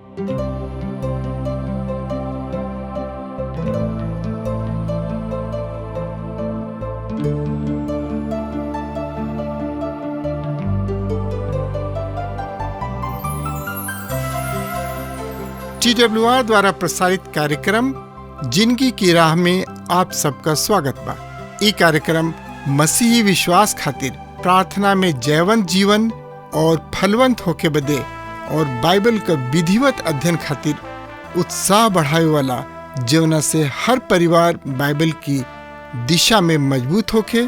TWR द्वारा प्रसारित कार्यक्रम जिंदगी की राह में आप सबका स्वागत बा। ई कार्यक्रम मसीही विश्वास खातिर प्रार्थना में जयवंत जीवन और फलवंत होके बदे और बाइबल का विधिवत अध्ययन खातिर उत्साह बढ़ावे वाला, जवना से हर परिवार बाइबल की दिशा में मजबूत होके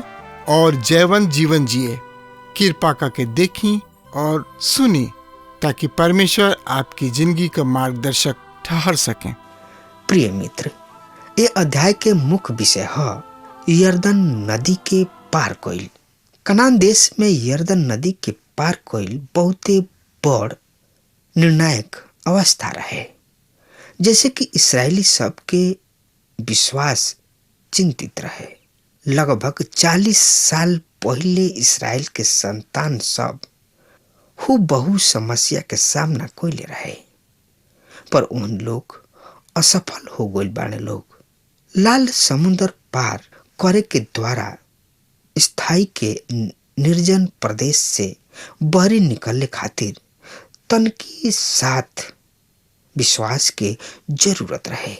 और जयवंत जीवन जिए। कृपा करके देखी और सुनी ताकि परमेश्वर आपकी जिंदगी का मार्गदर्शक ठहर सके। प्रिय मित्र, ये अध्याय के मुख्य विषय है यरदन नदी के पार कइल। कनान देश में यरदन नदी के पार कइल बहुते बड़ निर्णायक अवस्था रहे। जैसे कि इसराइली सब के विश्वास चिंतित रहे। लगभग 40 साल पहले इसराइल के संतान सब बहु समस्या के सामना कइले रहे, पर उन लोग असफल हो गइल बाड़े। लोग लाल समुद्र पार करे के द्वारा स्थाई के निर्जन प्रदेश से बहरी निकलने खातिर तनकी साथ विश्वास के जरूरत रहे।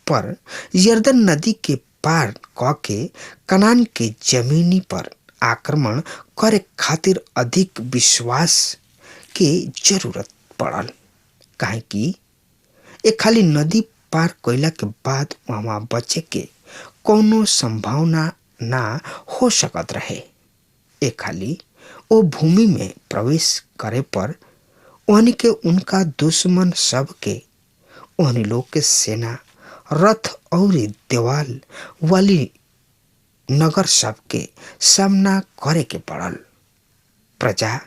पर यरदन नदी के पार क के कनान के जमीनी पर आक्रमण करे खातिर अधिक विश्वास के जरूरत पड़ल। काहे कि एक खाली नदी पार कइला के बाद वहां बचे के कोनो संभावना ना हो सकत रहे। एक खाली ओ भूमि में प्रवेश करे पर ओहनी के उनका दुश्मन सब के ओहनी लोग के सेना, रथ और देवाल वाली नगर सब के सामना करे के पड़ल। प्रजा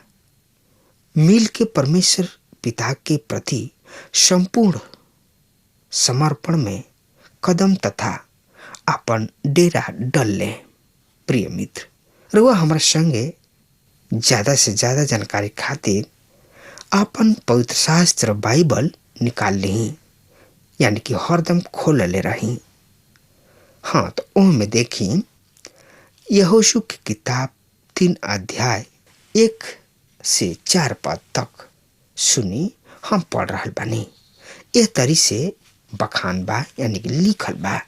मिल के परमेश्वर पिता के प्रति संपूर्ण समर्पण में कदम तथा अपन डेरा डल ले। प्रिय मित्र, रउआ हमारे संगे ज्यादा से ज्यादा जानकारी खातिर अपन पवित्र शास्त्र बाइबल निकाल ली, यानी कि हरदम खोल ले रही। हाँ, तो ओह देखी यहोशू की किताब 3 अध्याय 1 से 4 पद तक सुनी। हम पढ़ रहा बानी। यह तरी से बखान बा, यानी कि लिखल बा।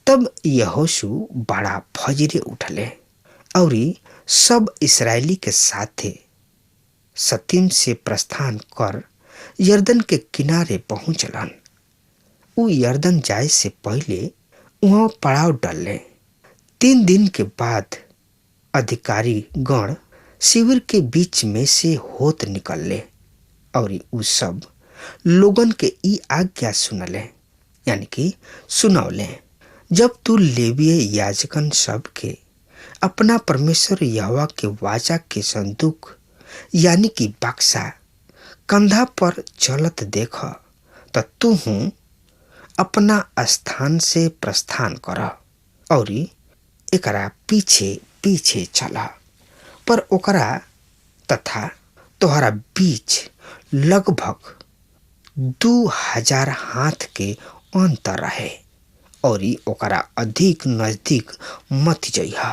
तब यहोशू बड़ा फजरे उठले और सब इसराइली के साथे सतीम से प्रस्थान कर यरदन के किनारे पहुंचलन। उ यरदन जाए से पहले वहां पड़ाव डलले। 3 दिन के बाद अधिकारी गण शिविर के बीच में से होत निकलले और उ सब लोगन के ई आज्ञा सुनले, यानी कि सुनौले। जब तू लेवीय याजकन सब के अपना परमेश्वर यहोवा के वाचा के संदूक, यानी कि बक्सा कंधा पर चलत देख, त तू अपना स्थान से प्रस्थान कर और एकरा पीछे पीछे चला। पर ओकरा तथा तोहरा बीच लगभग 2000 हाथ के अंतर रहे और ओकरा अधिक नजदीक मत जइहा,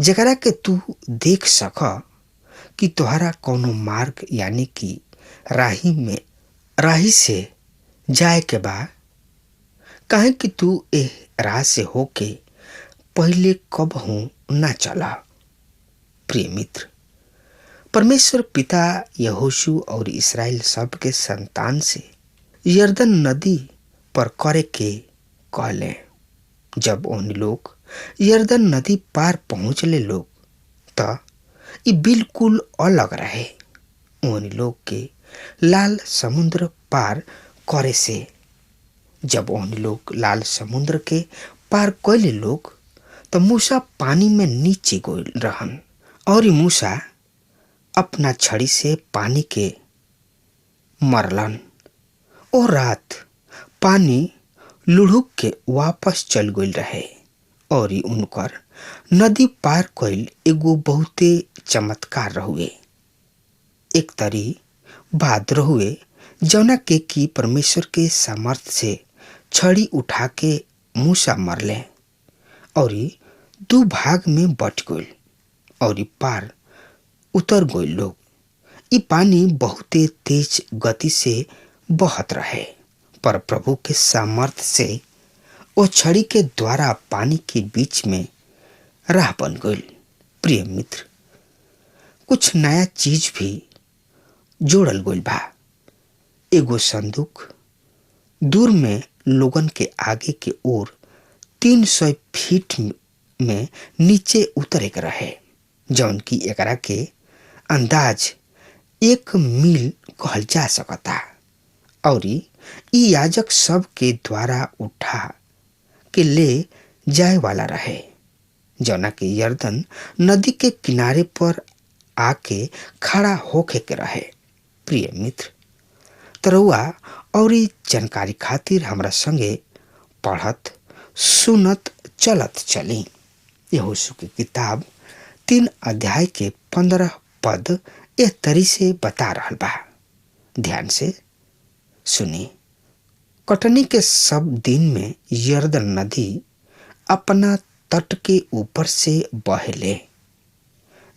जेकरा के तू देख सक कि तोहरा कोनो मार्ग, यानी कि राही से जाए के बा। काहे कि तू एह राह से होके पहले कबहू ना चला। प्रिय मित्र, परमेश्वर पिता यहोशू और इस्राएल सब के संतान से यरदन नदी पर करे के कहले। जब उन लोग यरदन नदी पार पहुंचले लोग, त ई बिल्कुल अलग रहे उन लोग के लाल समुद्र पार करे से। जब उन लोग लाल समुद्र के पार कैले लोग, तो मूसा पानी में नीचे गइल रहन और मूसा अपना छड़ी से पानी के मरलन। ओ रात पानी लुढ़क के वापस चल गइल रहे और उनकर नदी पार कइल एगो बहुते चमत्कार रहुए। एक तरी बात रहुए जौना के कि परमेश्वर के सामर्थ से छड़ी उठा के मूसा मरले और दू भाग में बट गइल और पार उतर गइल लोग। ई पानी बहुते तेज गति से बहत रहे, पर प्रभु के सामर्थ से वो छड़ी के द्वारा पानी के बीच में राह बन गइल। प्रिय मित्र, कुछ नया चीज भी जोड़ल गइल बा। एगो संदूक दूर में लोगन के आगे के ओर 300 फीट में नीचे उतरे के रहे, जौन की एकरा के अंदाज 1 मील कहल जा सकता और ई याजक सब के द्वारा उठा के ले जाए वाला रहे, जौना के यर्दन नदी के किनारे पर आके खड़ा होके के रहे। प्रिय मित्र, तरौआ और जानकारी खातिर हमरा संगे पढ़त सुनत चलत चली। यहोशू की किताब 3 अध्याय के 15 पद एह तरी से बता रहल बा। ध्यान से सुनी। कटनी के सब दिन में यर्दन नदी अपना तट के ऊपर से बहेले।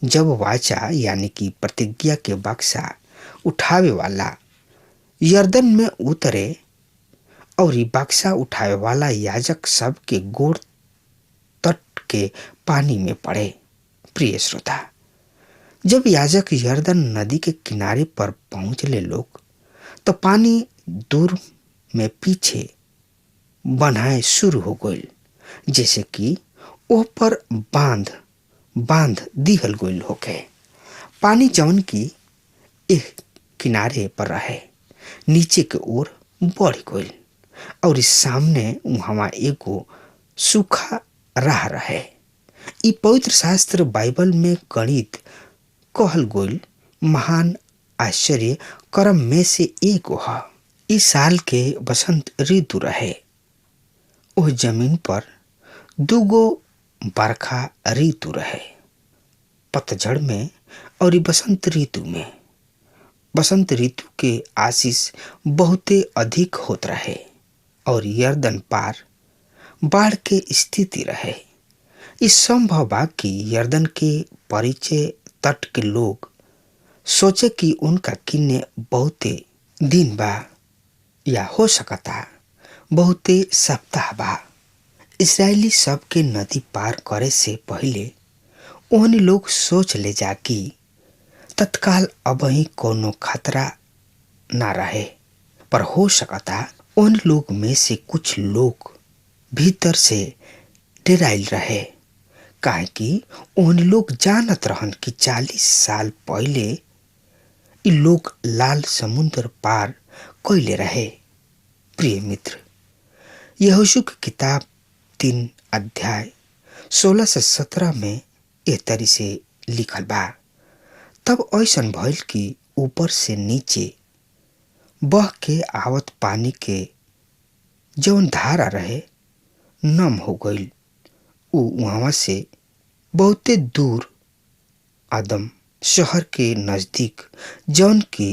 जब वाचा यानी कि प्रतिज्ञा के बक्सा उठावे वाला यर्दन में उतरे और बक्सा उठावे वाला याजक सब के गोड़ तट के पानी में पड़े। प्रिय श्रोता, जब याजक यर्दन नदी के किनारे पर पहुंचले लोग तो पानी दूर में पीछे बनाए शुरू हो गइल, जैसे कि ओ पर बांध दिहल गइल होके। पानी जौन की एक किनारे पर रहे नीचे के ओर बढ़ गइल और इस सामने वहां एगो सूखा राह रहे। ई पवित्र शास्त्र बाइबल में गणित कहल गइल महान आश्चर्य कर्म में से एक ह। इस साल के बसंत ऋतु रहे। ओह जमीन पर दूगो बरखा ऋतु रहे, पतझड़ में और बसंत ऋतु में। बसंत ऋतु के आशीष बहुते अधिक होत रहे और यर्दन पार बाढ़ के स्थिति रहे। इस संभव बा कि यर्दन के परिचय तट के लोग सोचे कि उनका किन्ने बहुते दिन बा या हो सकता बहुते सप्ताह बा। इस्राएली सब के नदी पार करे से पहले ओहन लोग सोच ले जा कि तत्काल अब ही कोनो खतरा ना रहे, पर हो सकता उन लोग में से कुछ लोग भीतर से डराइल रहे, काहे कि उन लोग जानत रहन कि 40 साल पहले इ लोग लाल समुद्र पार कइले रहे। प्रिय मित्र, यहोशू की किताब 3 अध्याय 16 से 17 में एह तरी से लिखल बा। तब ऐसन भइल कि ऊपर से नीचे बह के आवत पानी के जौन धारा रहे नम हो गइल। उ वहां से बहुते दूर आदम शहर के नजदीक जौन की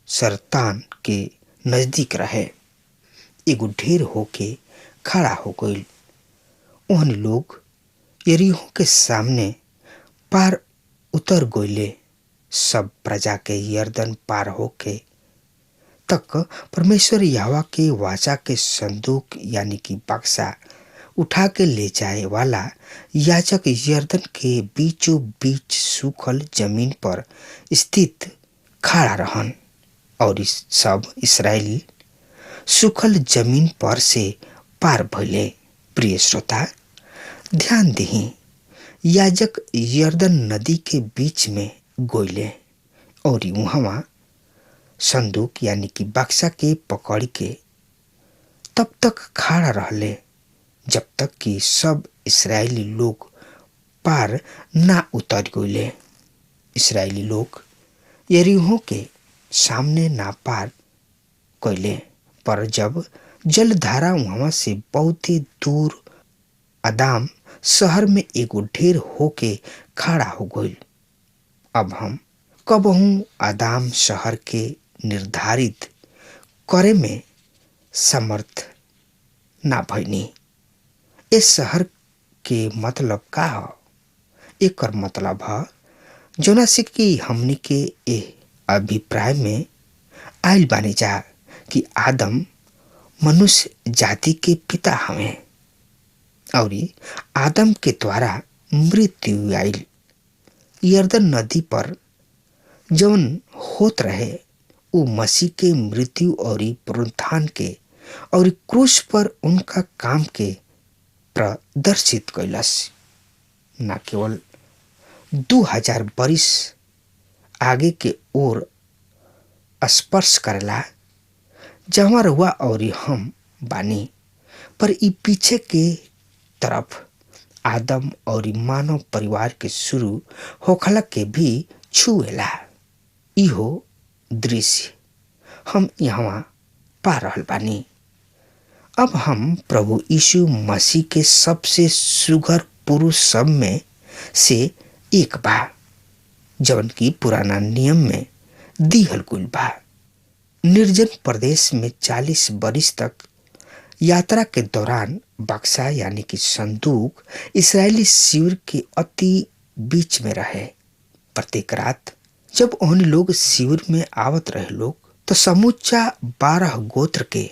सरतान के नजदीक रहे एगो ढेर होके खड़ा हो गइल। उन लोग यरीहो के सामने पार उतर गइले। सब प्रजा के यर्दन पार होके तक परमेश्वर यहोवा के वाचा के संदूक यानी कि बक्सा उठा के ले जाए वाला याजक यर्दन के बीचों बीच सूखल जमीन पर स्थित खड़ा रहन और सब इस्राएली सूखल जमीन पर से पार भइले। प्रिय श्रोता, ध्यान दही, याजक यर्दन नदी के बीच में गोइले और वहां संदूक यानी कि बक्सा के पकड़ के तब तक खड़ा रहले जब तक कि सब इस्राएली लोग पार ना उतर गइले। इस्राएली लोग यरीहो के सामने ना पार कइले, पर जब जलधारा वहां से बहुत ही दूर आदाम शहर में एगो ढेर होके खड़ा हो गइल। अब हम कबहू आदाम शहर के निर्धारित करे में समर्थ ना भइनी। इस शहर के मतलब का ह? एकर मतलब ह जोना से कि हमनी के ए अभिप्राय में आयल बानी जा कि आदम मनुष्य जाति के पिता हमें और आदम के द्वारा मृत्यु आयल। यर्दन नदी पर जौन होत रहे वो मसीह के मृत्यु और पुनरुत्थान के और क्रूस पर उनका काम के प्रदर्शित कैलस। न केवल 2000 बरिस आगे के ओर स्पर्श करेला जहाँ रुआ और हम बानी, पर ई पीछे के तरफ आदम और मानव परिवार के शुरू होखला के भी छुएला। इहो दृश्य हम यहाँ पा रहल बानी। अब हम प्रभु यीशु मसीह के सबसे सुघर पुरुष सब में से एक बा जवन की पुराना नियम में दिहल गुल बा। निर्जन प्रदेश में 40 बरिस तक यात्रा के दौरान बक्सा यानी कि संदूक इस्राएली शिविर के अति बीच में रहे। प्रत्येक रात जब उन लोग शिविर में आवत रहे लोग तो समूचा 12 गोत्र के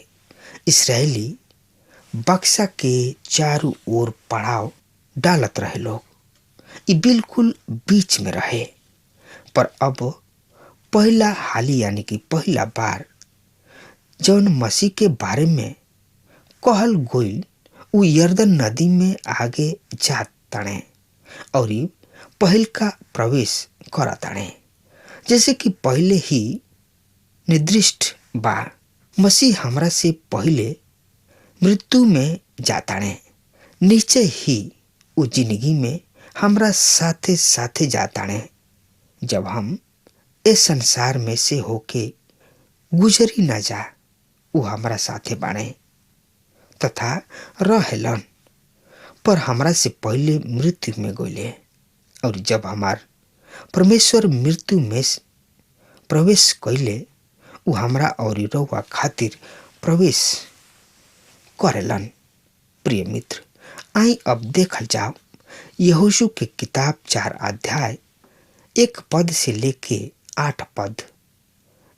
इस्राएली बक्सा के चारों ओर पड़ाव डालत रहे लोग। ये बिल्कुल बीच में रहे। पर अब पहला हाली यानी कि पहला बार जौन मसीह के बारे में कहल गोइल उ यर्दन नदी में आगे जात तणे और पहल का प्रवेश करा तणे। जैसे कि पहले ही निर्दिष्ट बा मसीह हमरा से पहले मृत्यु में जाताणे, नीचे ही उ जिंदगी में हमरा साथे साथे जाताणे। जब हम इस संसार में से होके गुजरी ना जा उ हमरा साथे बाणे तथा रहेलन, पर हमरा से पहले मृत्यु में गइले। और जब हमार परमेश्वर मृत्यु में प्रवेश कैले उ हमरा और रउआ खातिर प्रवेश करेलन। प्रिय मित्र, आई अब देखल जाओ यहोशू के किताब 4 अध्याय 1 पद से लेके 8 पद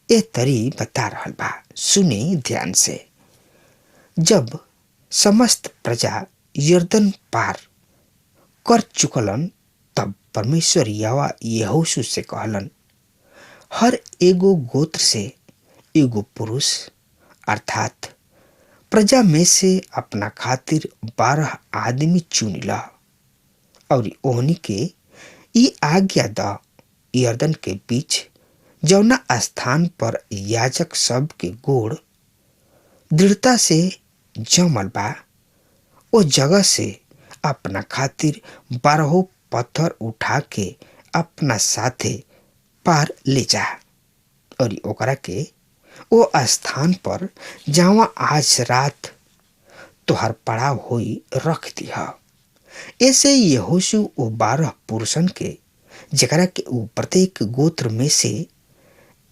ए तरी बता रहल बा। सुनी ध्यान से। जब समस्त प्रजा यर्दन पार कर चुकलन तब परमेश्वर यहोवा यहोशू से कहलन, हर एगो गोत्र से एगो पुरुष अर्थात प्रजा में से अपना खातिर 12 आदमी चुन ला और ओहनी के ई आज्ञा द यर्दन के बीच जौना स्थान पर याजक सब के गोड़ दृढ़ता से जमल बा ओ जगह से अपना खातिर 12 पत्थर उठा के अपना साथे पार ले जा और ओकरा के ओ स्थान पर जहाँ आज रात तोहर पड़ाव होई रख दिया। ऐसे यहोशू ओ 12 पुरुषन के जकरा के ऊ प्रत्येक गोत्र में से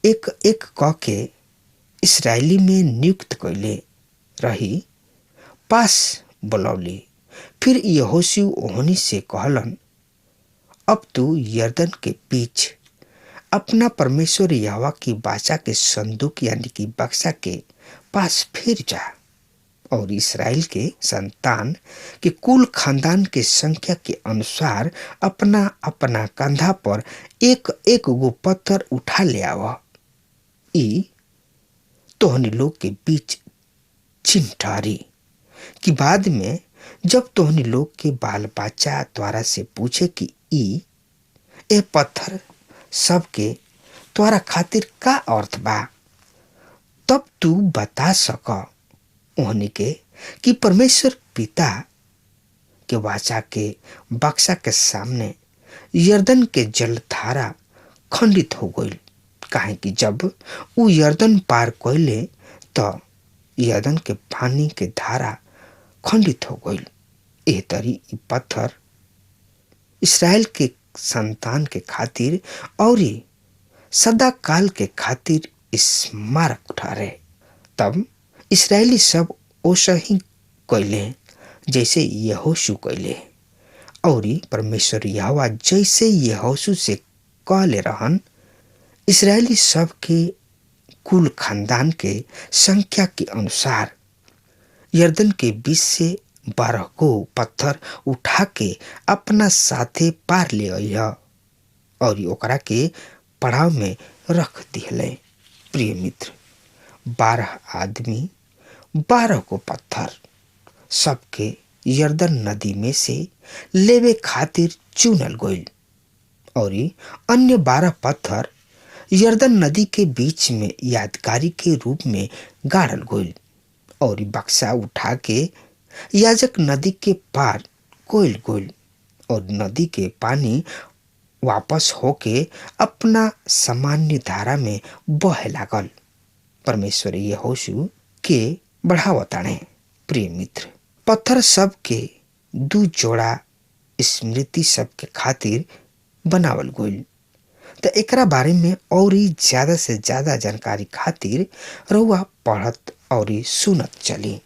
एक एक क के इस्राएली में नियुक्त कैले रही पास बुलौली। फिर यहोशू ओहनी से कहलन, अब तू यर्दन के बीच अपना परमेश्वर यहोवा की वाचा के संदूक यानी कि बक्सा के पास फिर जा और इस्राएल के संतान के कुल खानदान के संख्या के अनुसार अपना अपना कंधा पर एक एक गो पत्थर उठा ले आवा। ई तोहनी लोग के बीच चिन्ह ठहरी कि बाद में जब तोहनी लोग के बाल बच्चा द्वारा से पूछे कि ए पत्थर सबके द्वारा खातिर का अर्थ बा, तब तू बता सक ओहनी के कि परमेश्वर पिता के वाचा के बक्सा के सामने यर्दन के जलधारा खंडित हो गई। काहे कि जब उ यर्दन पार कैले तो यर्दन के पानी के धारा खंडित हो गई। एह तरी ई पत्थर इस्राएल के संतान के खातिर और सदा काल के खातिर स्मारक ठहरे। तब इसराइली सब ओसा ही कैले जैसे यहोशू कैले, और परमेश्वर यहोवा जैसे यहोशू से कहले रहन, इसराइली सब के कुल खानदान के संख्या के अनुसार यरदन के बीच से 12 गो पत्थर उठा के अपना साथे पार ले अइह और ओकरा के पड़ाव में रख दिहले। प्रिय मित्र, 12 आदमी 12 को पत्थर सबके यरदन नदी में से लेवे खातिर चुनल गइल, और अन्य 12 पत्थर यरदन नदी के बीच में यादगारी के रूप में गाड़ल गइल, और बक्सा उठा के याजक नदी के पार कोइल गइल, और नदी के पानी वापस होके अपना सामान्य धारा में बहे लागल। परमेश्वर यहोशू के बढ़ावताणे। प्रिय मित्र, पत्थर सब के 2 जोड़ा स्मृति सब के खातिर बनावल गइल। तो एकरा बारे में और ज्यादा से ज्यादा जानकारी खातिर रउआ पढ़त और सुनत चली।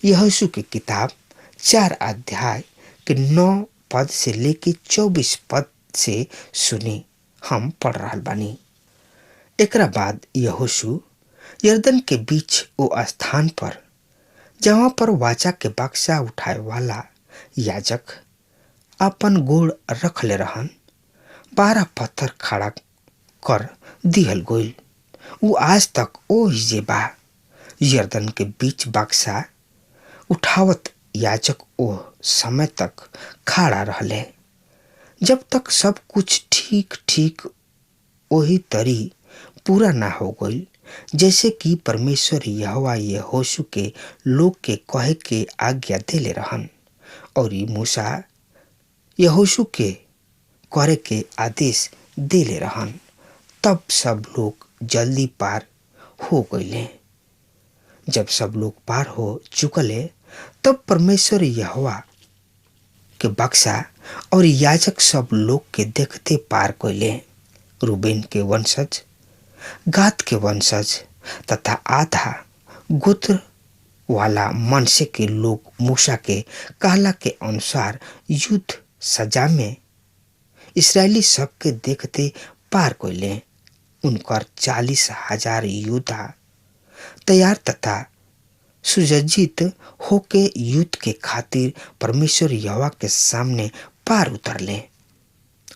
यहोशू की किताब 4 अध्याय के 9 पद से लेके 24 पद से सुनी। हम पढ़ रहल बानी। एकरा बाद यहोशू यरदन के बीच वो स्थान पर जहाँ पर वाचा के बक्सा उठाए वाला याजक अपन गोड़ रखले रहन, 12 पत्थर खड़ा कर दिहल गइल। उ आज तक ओ हिजे बा। यरदन के बीच बक्सा उठावत याजक ओ समय तक खड़ा रहले जब तक सब कुछ ठीक ठीक वही तरी पूरा ना हो गई जैसे कि परमेश्वर यहोवा यहोशू के लोग के कहे के आज्ञा देले रहन, और मूसा यहोशू के करे के आदेश देले रहन। तब सब लोग जल्दी पार हो गईले। जब सब लोग पार हो चुकले, तब परमेश्वर यहोवा के बक्सा और याजक सब लोग के देखते पार कइले। रूबेन के वंशज, गाद के वंशज तथा आधा गोत्र वाला मनसे के लोग मूसा के कहला के अनुसार युद्ध सजा में इसराइली सब के देखते पार कइले। उनकर 40,000 योद्धा तैयार तथा सुसज्जित होके युद्ध के खातिर परमेश्वर यहोवा के सामने पार उतरले,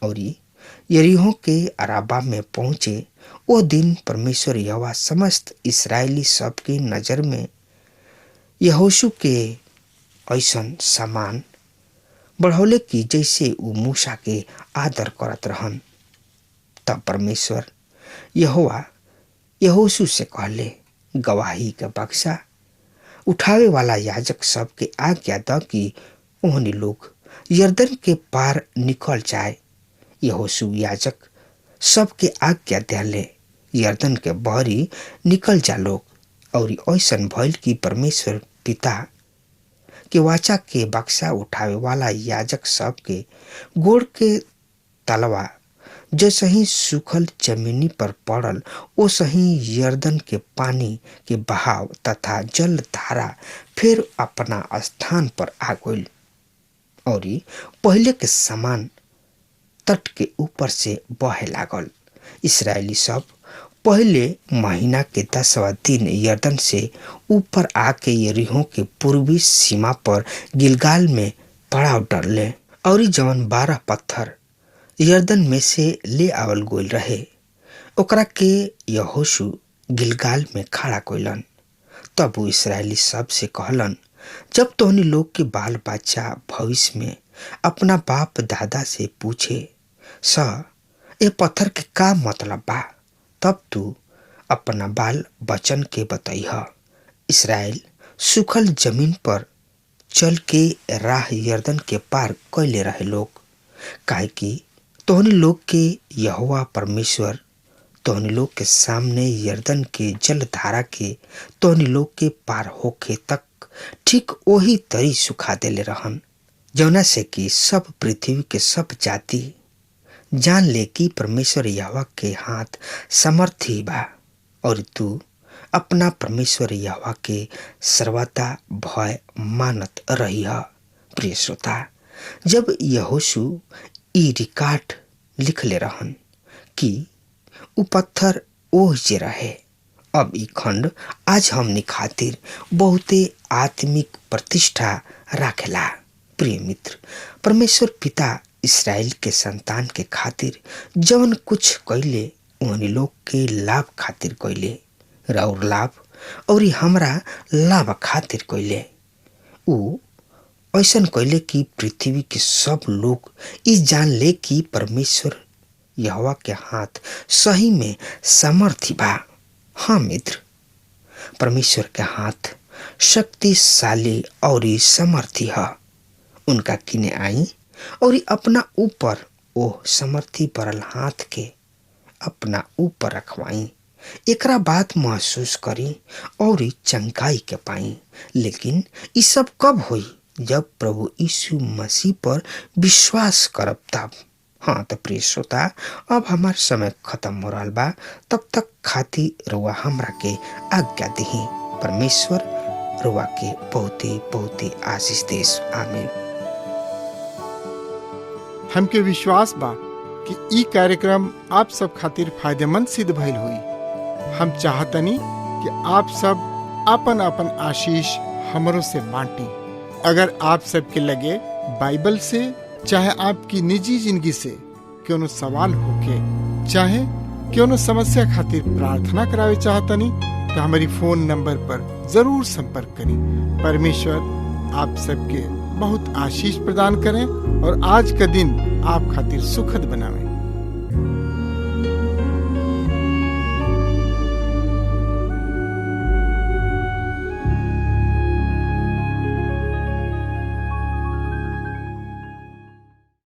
और यरीहो के अराबा में पहुंचे। वो दिन परमेश्वर यहोवा समस्त इसराइली सब के नजर में यहोशू के ऐसन समान बढ़ौले की जैसे वो मूसा के आदर करत रहन। तब परमेश्वर यहोवा यहोशू से कहले, गवाही का बक्सा उठावे वाला याजक सब के आज्ञा द कि उन्हें लोग यरदन के पार निकल जाए। यहोशू याजक सबके आज्ञा देले, यरदन के बहरी निकल जा लोग। और ऐसन भइल कि परमेश्वर पिता के वाचा के बक्सा उठावे वाला याजक सब के गोड़ के तलवा जैसे ही सूखल जमीनी पर पड़ल, ओ सही यरदन के पानी के बहाव तथा जल धारा फिर अपना स्थान पर आ गइल, और पहले के समान तट के ऊपर से बहे लागल। इसराइली सब पहले महीना के 10वां दिन यरदन से ऊपर आके यरीहो के पूर्वी सीमा पर गिलगाल में पड़ाव डरले, और जवन 12 पत्थर यरदन में से ले आवल गोल रहे, ओकरा के यहोशू गिलगाल में खड़ा कइलन। तब वो इसराइली सब से कहलन, जब तोहनी लोग के बाल बच्चा भविष्य में अपना बाप दादा से पूछे ए पत्थर के का मतलब बा, तब तू अपना बाल बचन के बतैह। इसराइल सूखल जमीन पर चल के राह यरदन के पार कैले रहे लोग, काहे कि तोहनी लोग के यहोवा परमेश्वर तोहनी लोग के सामने यरदन के जल धारा के तोहनी लोग के पार होके तक ठीक वही तरी सुखा देले रहन, जौना से कि सब पृथ्वी के सब जाति जान ले कि परमेश्वर यहोवा के हाथ समर्थी बा, और तू अपना परमेश्वर यहोवा के सर्वदा भय मानत रही है। प्रिय श्रोता, जब यहोशू ई रिकॉर्ड लिख ले रहन कि उ पत्थर ओह जे रहे, अब ई खंड आज हमनी खातिर बहुते आत्मिक प्रतिष्ठा राखेला। प्रिय मित्र, परमेश्वर पिता इस्राएल के संतान के खातिर जवन कुछ कैले उन्हीं लोग के लाभ खातिर कैले, और लाभ और हमरा लाभ खातिर कैले। उ ऐसन कैले कि पृथ्वी के सब लोग ई जान ले कि परमेश्वर यहोवा के हाथ सही में सामर्थी बा। हाँ मित्र, परमेश्वर के हाथ शक्तिशाली और समर्थी है। उनका किने आई और अपना ऊपर ओह समर्थी परल हाथ के अपना ऊपर रखवाई, एकरा बात महसूस करी और चंगाई के पाई। लेकिन ये सब कब हुई? जब प्रभु यीशु मसीह पर विश्वास करब तब। हाँ तो प्रिय श्रोता, अब हमार समय खत्म हो रहा बा, तब तक खाती रुआ हमरा के आज्ञा दही। परमेश्वर रुआ के बहुते बहुते आशीष देश। आमीन। हमके विश्वास बा कि ई कार्यक्रम आप सब खातिर फायदेमंद सिद्ध भइल हुई। हम चाहतनी कि आप सब अपन अपन आशीष हमरों से बांटी। अगर आप सबके लगे बाइबल से चाहे आपकी निजी जिंदगी से कोनो सवाल होके, चाहे कोनो समस्या खातिर प्रार्थना करावे चाहतनी, तो हमारी फोन नंबर पर जरूर संपर्क करें। परमेश्वर आप सबके बहुत आशीष प्रदान करें और आज का दिन आप खातिर सुखद बनावे।